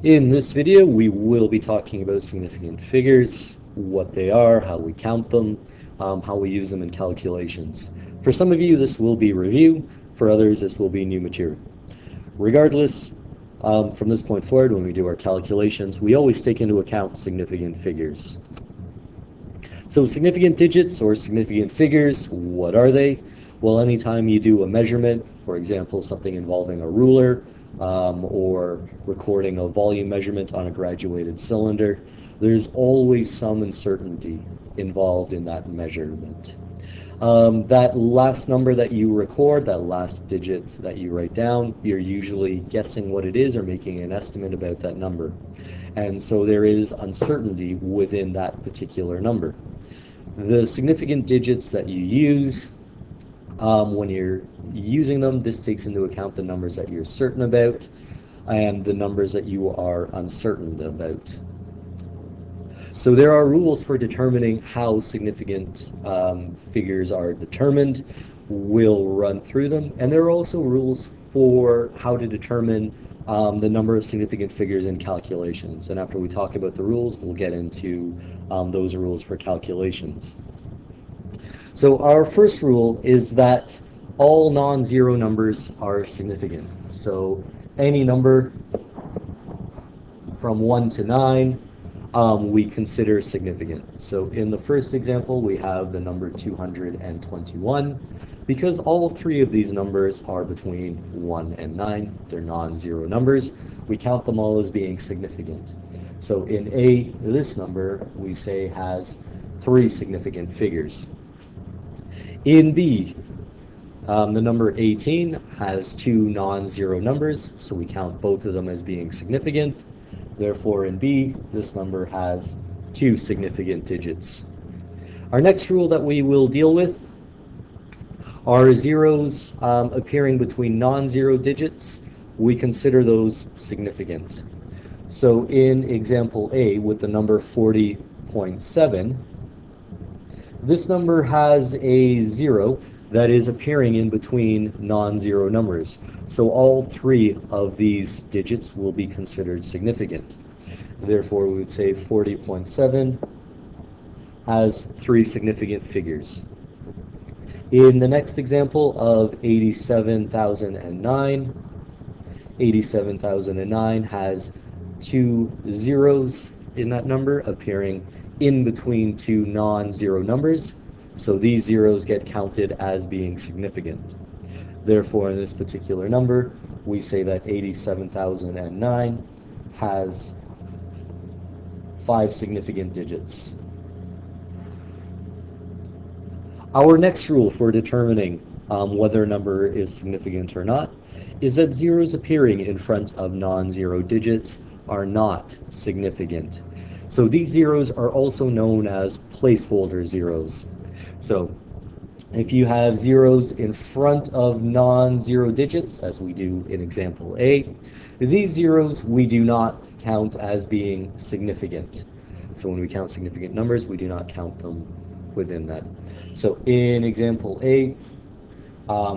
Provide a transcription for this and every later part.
In this video, we will be talking about significant figures, what they are, how we count them, how we use them in calculations. For some of you, this will be review. For others, this will be new material. Regardless, from this point forward, when we do our calculations, we always take into account significant figures. So significant digits or significant figures, what are they? Well, anytime you do a measurement, for example, something involving a ruler, or recording a volume measurement on a graduated cylinder, there's always some uncertainty involved in that measurement. That last number that you record, that last digit that you write down, you're usually guessing what it is or making an estimate about that number. And so there is uncertainty within that particular number. The significant digits that you use, when you're using them, this takes into account the numbers that you're certain about and the numbers that you are uncertain about. So there are rules for determining how significant figures are determined. We'll run through them. And there are also rules for how to determine the number of significant figures in calculations. And after we talk about the rules, we'll get into those rules for calculations. So our first rule is that all non-zero numbers are significant. So any number from 1 to 9 we consider significant. So in the first example, we have the number 221. Because all three of these numbers are between 1 and 9, they're non-zero numbers, we count them all as being significant. So in A, this number we say has 3 significant figures. In B, the number 18 has 2 non-zero numbers, so we count both of them as being significant. Therefore, in B, this number has 2 significant digits. Our next rule that we will deal with are zeros appearing between non-zero digits. We consider those significant. So in example A, with the number 40.7, this number has a 0 that is appearing in between non-zero numbers. So all 3 of these digits will be considered significant. Therefore, we would say 40.7 has 3 significant figures. In the next example of 87,009, 87,009 has 2 zeros in that number appearing in between 2 non-zero numbers, so these zeros get counted as being significant. Therefore, in this particular number, we say that 87,009 has 5 significant digits. Our next rule for determining whether a number is significant or not is that zeros appearing in front of non-zero digits are not significant. So these zeros are also known as placeholder zeros. So if you have zeros in front of non-zero digits, as we do in example A, these zeros we do not count as being significant. So when we count significant numbers, we do not count them within that. So in example A,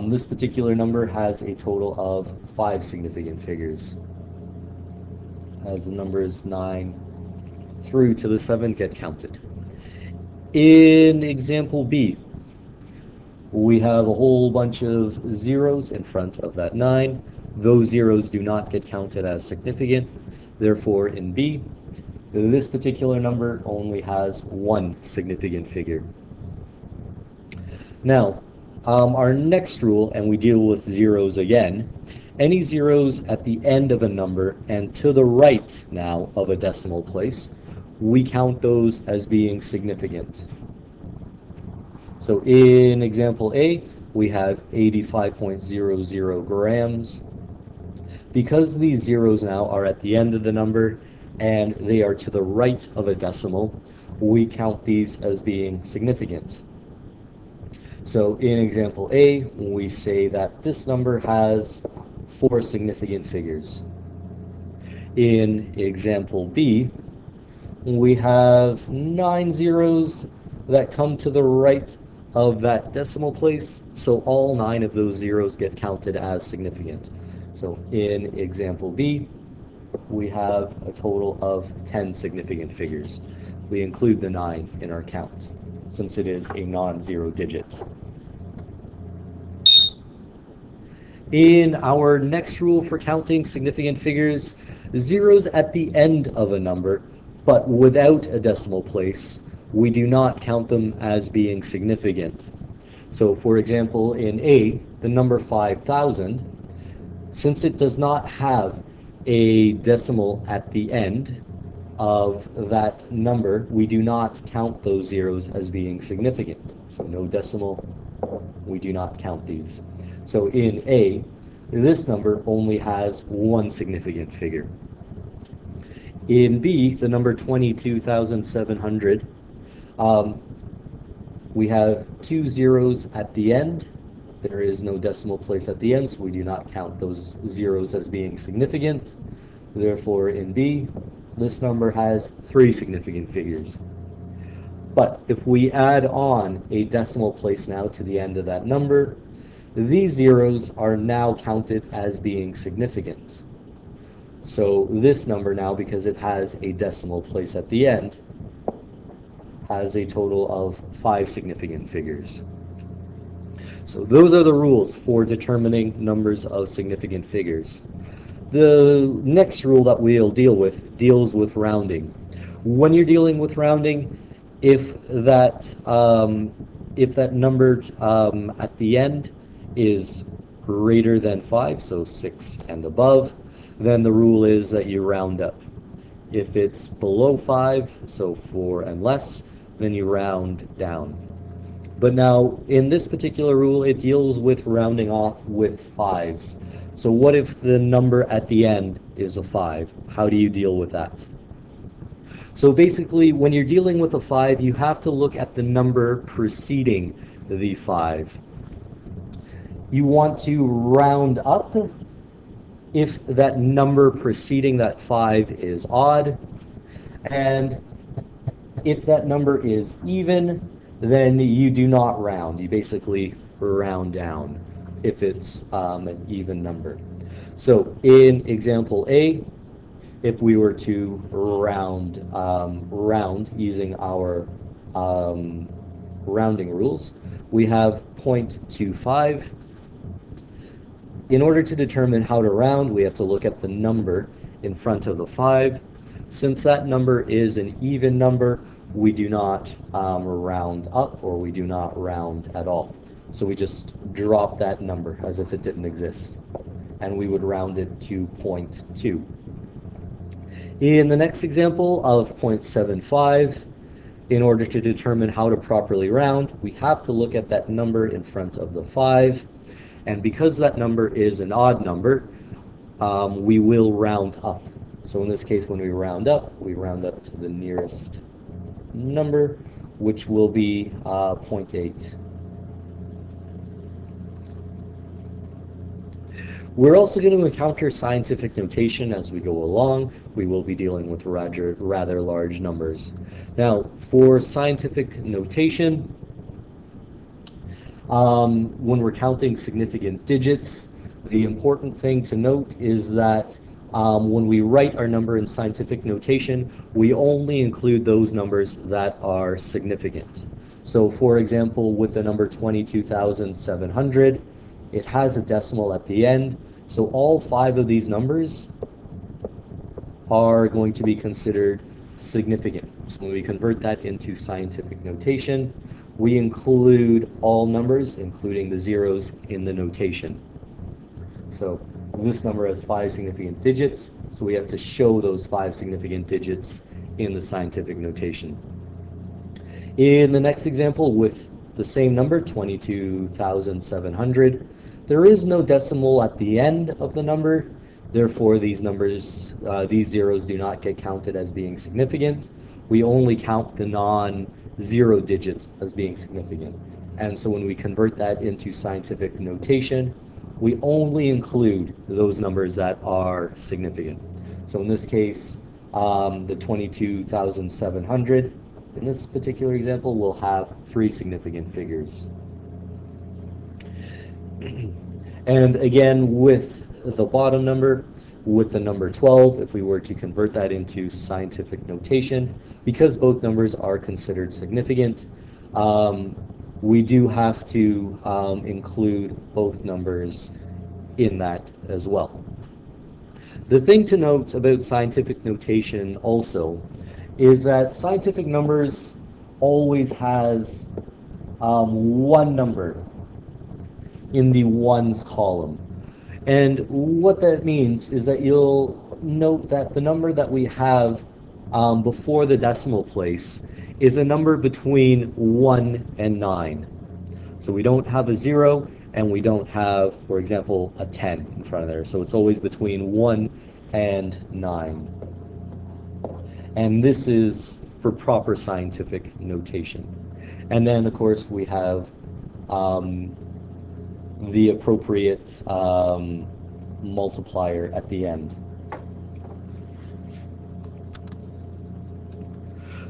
this particular number has a total of 5 significant figures, as the numbers 9 through to the 7 get counted. In example B, we have a whole bunch of zeros in front of that 9. Those zeros do not get counted as significant. Therefore, in B, this particular number only has 1 significant figure. Now, our next rule, and we deal with zeros again, any zeros at the end of a number and to the right now of a decimal place, we count those as being significant. So in example A, we have 85.00 grams. Because these zeros now are at the end of the number and they are to the right of a decimal, we count these as being significant. So in example A, we say that this number has 4 significant figures. In example B, we have 9 zeros that come to the right of that decimal place, so all 9 of those zeros get counted as significant. So in example B, we have a total of 10 significant figures. We include the 9 in our count, since it is a non-zero digit. In our next rule for counting significant figures, zeros at the end of a number, but without a decimal place, we do not count them as being significant. So for example, in A, the number 5,000, since it does not have a decimal at the end of that number, we do not count those zeros as being significant. So no decimal, we do not count these. So in A, this number only has one significant figure. In B, the number 22,700, we have 2 zeros at the end. There is no decimal place at the end, so we do not count those zeros as being significant. Therefore, in B, this number has 3 significant figures. But if we add on a decimal place now to the end of that number, these zeros are now counted as being significant. So this number now, because it has a decimal place at the end, has a total of 5 significant figures. So those are the rules for determining numbers of significant figures. The next rule that we'll deal with deals with rounding. When you're dealing with rounding, if that number at the end is greater than 5, so 6 and above, then the rule is that you round up. If it's below 5, so 4 and less, then you round down. But now, in this particular rule, it deals with rounding off with 5s. So what if the number at the end is a 5? How do you deal with that? So basically, when you're dealing with a 5, you have to look at the number preceding the 5. You want to round up if that number preceding that 5 is odd, and if that number is even, then you do not round. You basically round down if it's an even number. So in example A, if we were to round using our rounding rules, we have 0.25. In order to determine how to round, we have to look at the number in front of the 5. Since that number is an even number, we do not round up, or we do not round at all. So we just drop that number as if it didn't exist, and we would round it to 0.2. In the next example of 0.75, in order to determine how to properly round, we have to look at that number in front of the 5. And because that number is an odd number, we will round up. So in this case, when we round up to the nearest number, which will be 0.8. We're also going to encounter scientific notation as we go along. We will be dealing with rather large numbers. Now, for scientific notation, when we're counting significant digits, the important thing to note is that when we write our number in scientific notation, we only include those numbers that are significant. So for example, with the number 22,700, it has a decimal at the end, so all 5 of these numbers are going to be considered significant. So when we convert that into scientific notation, we include all numbers, including the zeros, in the notation. So this number has 5 significant digits, so we have to show those 5 significant digits in the scientific notation. In the next example, with the same number, 22,700, there is no decimal at the end of the number. Therefore, these zeros do not get counted as being significant. We only count the non-zero digits as being significant. And so when we convert that into scientific notation, we only include those numbers that are significant. So in this case, the 22,700, in this particular example, will have 3 significant figures. And again, with the bottom number, with the number 12, if we were to convert that into scientific notation, because both numbers are considered significant, we do have to include both numbers in that as well. The thing to note about scientific notation also is that scientific numbers always has one number in the ones column. And what that means is that you'll note that the number that we have before the decimal place is a number between 1 and 9. So we don't have a 0, and we don't have, for example, a 10 in front of there. So it's always between 1 and 9. And this is for proper scientific notation. And then, of course, we have the appropriate multiplier at the end.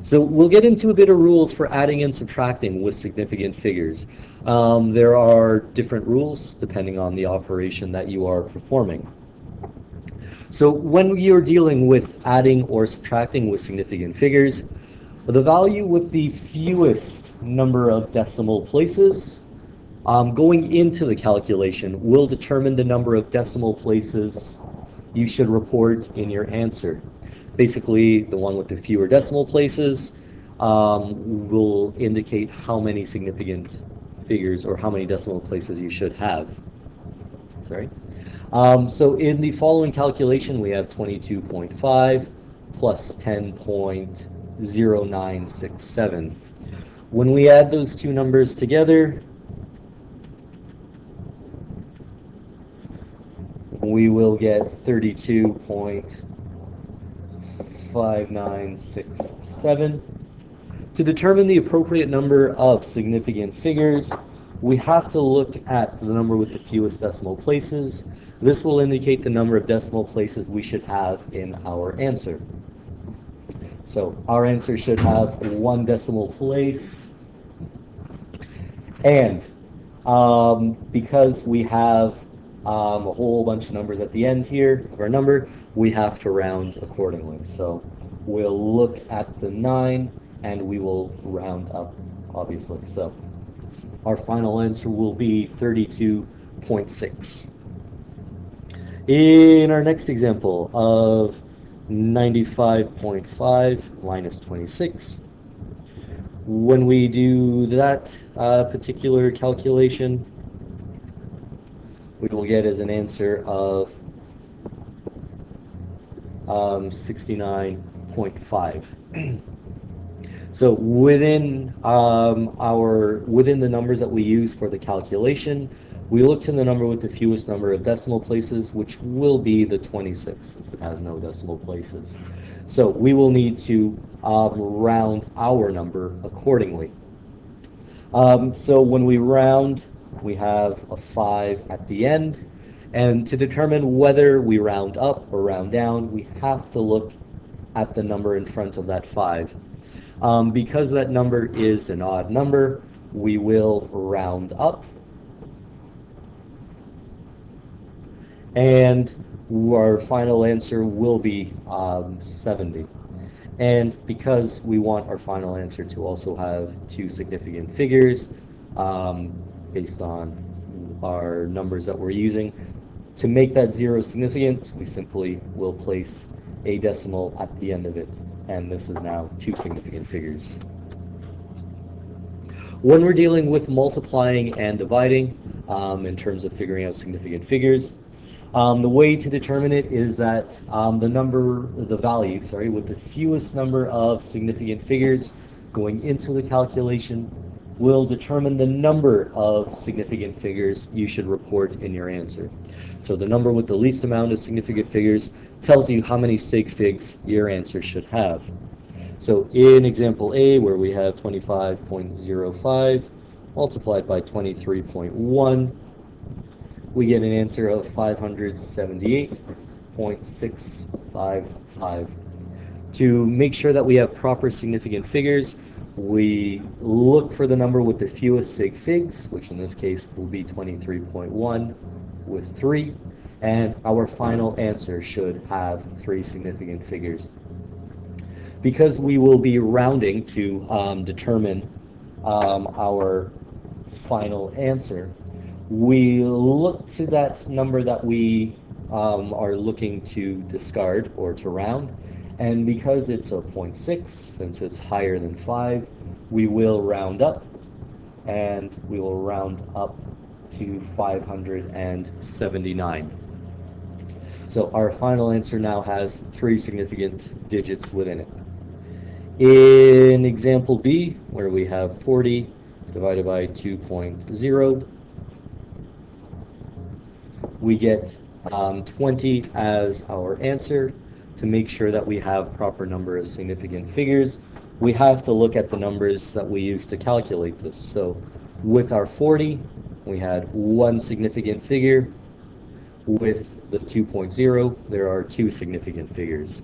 So we'll get into a bit of rules for adding and subtracting with significant figures. There are different rules depending on the operation that you are performing. So when you're dealing with adding or subtracting with significant figures, the value with the fewest number of decimal places going into the calculation will determine the number of decimal places you should report in your answer. Basically, the one with the fewer decimal places will indicate how many significant figures or how many decimal places you should have. Sorry. So in the following calculation, we have 22.5 plus 10.0967. When we add those two numbers together, we will get 32.5967. To determine the appropriate number of significant figures, we have to look at the number with the fewest decimal places. This will indicate the number of decimal places we should have in our answer. So our answer should have one decimal place. And because we have a whole bunch of numbers at the end here of our number, we have to round accordingly. So we'll look at the 9 and we will round up, obviously. So our final answer will be 32.6. In our next example of 95.5 minus 26, when we do that particular calculation, we will get as an answer of 69.5. So within within the numbers that we use for the calculation, we look to the number with the fewest number of decimal places, which will be the 26, since it has no decimal places. So we will need to round our number accordingly. So when we round, we have a 5 at the end, and to determine whether we round up or round down, we have to look at the number in front of that 5. Because that number is an odd number, we will round up, and our final answer will be 70. And because we want our final answer to also have two significant figures based on our numbers that we're using, to make that 0 significant, we simply will place a decimal at the end of it. And this is now two significant figures. When we're dealing with multiplying and dividing in terms of figuring out significant figures, the way to determine it is that the value with the fewest number of significant figures going into the calculation will determine the number of significant figures you should report in your answer. So the number with the least amount of significant figures tells you how many sig figs your answer should have. So in example A, where we have 25.05 multiplied by 23.1, we get an answer of 578.655. To make sure that we have proper significant figures, we look for the number with the fewest sig figs, which in this case will be 23.1 with 3. and our final answer should have 3 significant figures. Because we will be rounding to determine our final answer, we look to that number that we are looking to discard or to round, and because it's a 0.6, since it's higher than 5, we will round up, and we will round up to 579. So our final answer now has 3 significant digits within it. In example B, where we have 40 divided by 2.0, we get 20 as our answer. To make sure that we have proper number of significant figures, we have to look at the numbers that we use to calculate this. So with our 40, we had 1 significant figure. With the 2.0, there are 2 significant figures.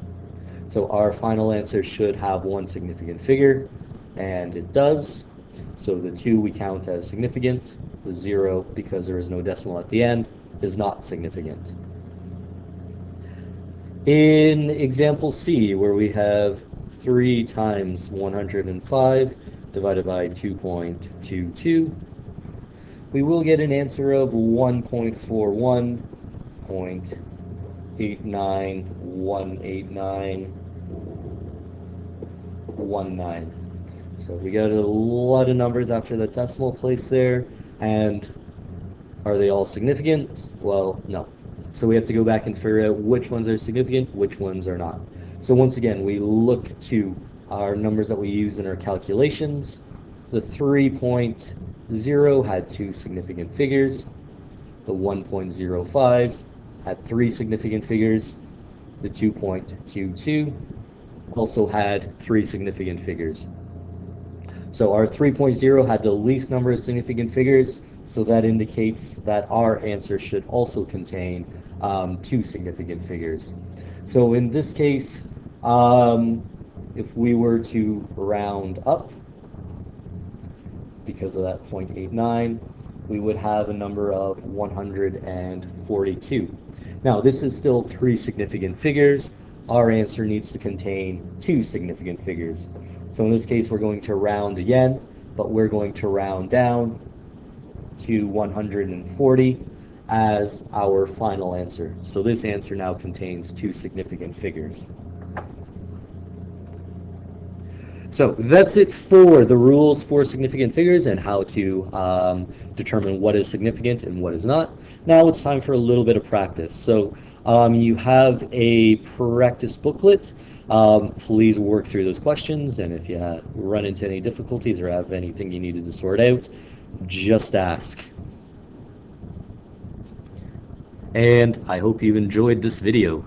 So our final answer should have 1 significant figure, and it does. So the 2 we count as significant. The 0, because there is no decimal at the end, is not significant. In example C, where we have 3 times 105 divided by 2.22, we will get an answer of 1.41.8918919. So we got a lot of numbers after the decimal place there, and are they all significant? Well, no. So we have to go back and figure out which ones are significant, which ones are not. So once again, we look to our numbers that we use in our calculations. The 3.0 had 2 significant figures. The 1.05 had 3 significant figures. The 2.22 also had 3 significant figures. So our 3.0 had the least number of significant figures, so that indicates that our answer should also contain 2 significant figures. So in this case, if we were to round up, because of that 0.89, we would have a number of 142. Now, this is still 3 significant figures. Our answer needs to contain 2 significant figures. So in this case, we're going to round again, but we're going to round down to 140 as our final answer. So this answer now contains 2 significant figures. So that's it for the rules for significant figures and how to determine what is significant and what is not. Now it's time for a little bit of practice. So you have a practice booklet. Please work through those questions, and if you run into any difficulties or have anything you needed to sort out, just ask. And I hope you enjoyed this video.